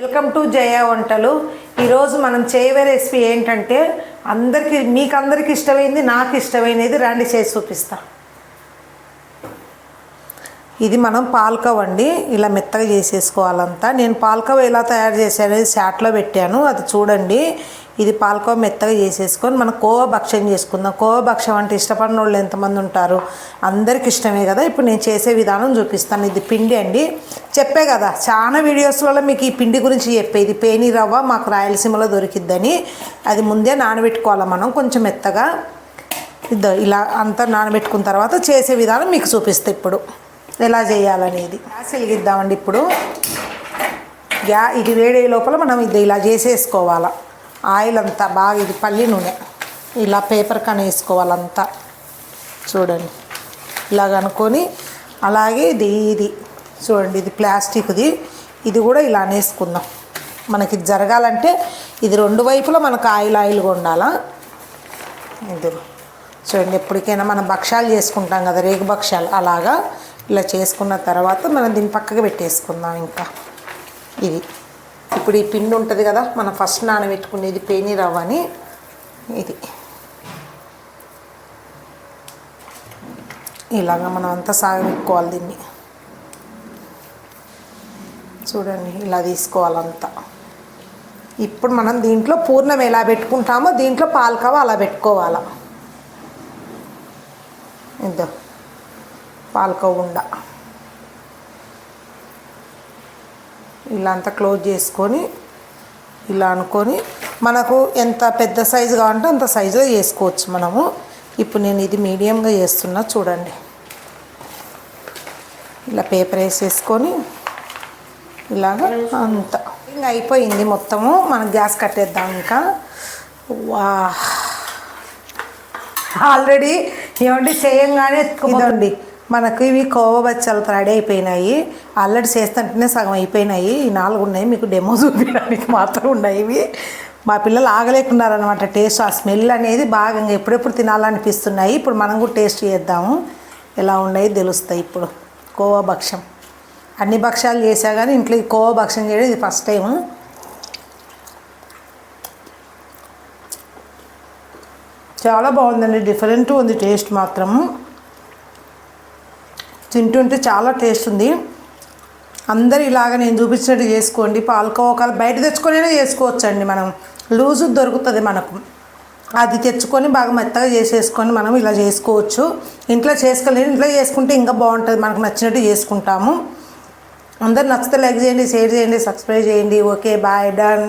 Welcome to జయ వంటలు. ఈరోజు మనం చేయబోయే రెసిపీ ఏంటంటే మీకందరికి ఇష్టమైంది, నాకు ఇష్టమైనది రండి చేసి చూపిస్తా. ఇది మనం పాలకోవ అండి, ఇలా మెత్తగా చేసేసుకోవాలంతా. నేను పాలకోవ ఎలా తయారు చేశాను చాట్లో పెట్టాను, అది చూడండి. ఇది పాలకోవ మెత్తగా చేసేసుకొని మనం కోవా భక్ష్యం చేసుకుందాం. కోవా భక్ష్యం అంటే ఇష్టపడిన వాళ్ళు ఎంతమంది ఉంటారు? అందరికి ఇష్టమే కదా. ఇప్పుడు నేను చేసే విధానం చూపిస్తాను. ఇది పిండి అండి, చెప్పే కదా చాలా వీడియోస్లలో మీకు ఈ పిండి గురించి చెప్పేది. పేని రవ్వ మాకు రాయలసీమలో దొరికిద్దని అది ముందే నానబెట్టుకోవాలి మనం కొంచెం మెత్తగా. ఇలా అంతా నానబెట్టుకున్న తర్వాత చేసే విధానం మీకు చూపిస్తే ఇప్పుడు ఎలా చేయాలనేది. గ్యాస్ వెలిగిద్దామండి. ఇప్పుడు ఇది వేడే లోపల మనం ఇది ఇలా చేసేసుకోవాలా. ఆయిల్ అంతా బాగా, ఇది పల్లి నూనె ఇలా పేపర్ కన వేసుకోవాలంతా చూడండి. ఇలాగ అనుకొని అలాగే ఇది చూడండి, ఇది ప్లాస్టిక్ది. ఇది కూడా ఇలా వేసుకుందాం. మనకి జరగాలంటే ఇది రెండు వైపులా మనకు ఆయిల్గా ఉండాలా. ఇది చూడండి, ఎప్పటికైనా మనం భక్ష్యాలు చేసుకుంటాం కదా, రేగు భక్ష్యాలు, అలాగా ఇలా చేసుకున్న తర్వాత మనం దీన్ని పక్కకు పెట్టేసుకుందాం. ఇంకా ఇది ఇప్పుడు ఈ పిండి ఉంటుంది కదా, మనం ఫస్ట్ నానబెట్టుకునేది పేని రవ్వ అని. ఇది ఇలాగా మనం అంతా సాగబెట్టుకోవాలి దీన్ని. చూడండి, ఇలా తీసుకోవాలంతా. ఇప్పుడు మనం దీంట్లో పూర్ణం ఎలా పెట్టుకుంటామో దీంట్లో పాలకోవ అలా పెట్టుకోవాలా. ఇద్దో పాలకోవ ఉండ ఇలా అంతా క్లోజ్ చేసుకొని ఇలా అనుకొని మనకు ఎంత పెద్ద సైజు కావాలంటే అంత సైజులో చేసుకోవచ్చు మనము. ఇప్పుడు నేను ఇది మీడియంగా చేస్తున్నా చూడండి. ఇలా పేపర్ వేసేసుకొని ఇలాగ అంతా ఇంకా అయిపోయింది మొత్తము. మనం గ్యాస్ కట్టేద్దాం. ఇంకా ఆల్రెడీ ఏమండి చేయంగానే ఇదండి మనకు ఇవి కోవా బచ్చాలు రెడీ అయిపోయినాయి. ఆల్రెడీ చేస్తుంటేనే సగం అయిపోయినాయి. ఈ 4 ఉన్నాయి, మీకు డెమో చూపించడానికి మాత్రం ఉన్నాయి ఇవి. మా పిల్లలు ఆగలేకున్నారనమాట. టేస్ట్ ఆ స్మెల్ అనేది బాగా ఎప్పుడెప్పుడు తినాలనిపిస్తున్నాయి. ఇప్పుడు మనం కూడా టేస్ట్ చేద్దాము, ఎలా ఉన్నాయి తెలుస్తాయి. ఇప్పుడు కోవా భక్ష్యం అన్ని భక్ష్యాలు చేసా కానీ ఇంట్లో ఈ కోవా భక్ష్యం చేయడం ఇది ఫస్ట్ టైము. చాలా బాగుందండి, డిఫరెంట్ ఉంది టేస్ట్ మాత్రం. తింటుంటే చాలా టేస్ట్ ఉంది. అందరు ఇలాగ నేను చూపించినట్టు చేసుకోండి. పాలకోవ బయట తెచ్చుకొనైనా చేసుకోవచ్చండి. మనం లూజు దొరుకుతుంది మనకు, అది తెచ్చుకొని బాగా మెత్తగా చేసేసుకొని మనం ఇలా చేసుకోవచ్చు. ఇంట్లో చేసుకోలేదు, ఇంట్లో చేసుకుంటే ఇంకా బాగుంటుంది. మనకు నచ్చినట్టు చేసుకుంటాము. అందరు నచ్చితే లైక్ చేయండి, షేర్ చేయండి, సబ్స్క్రైబ్ చేయండి. Okay, bye, done.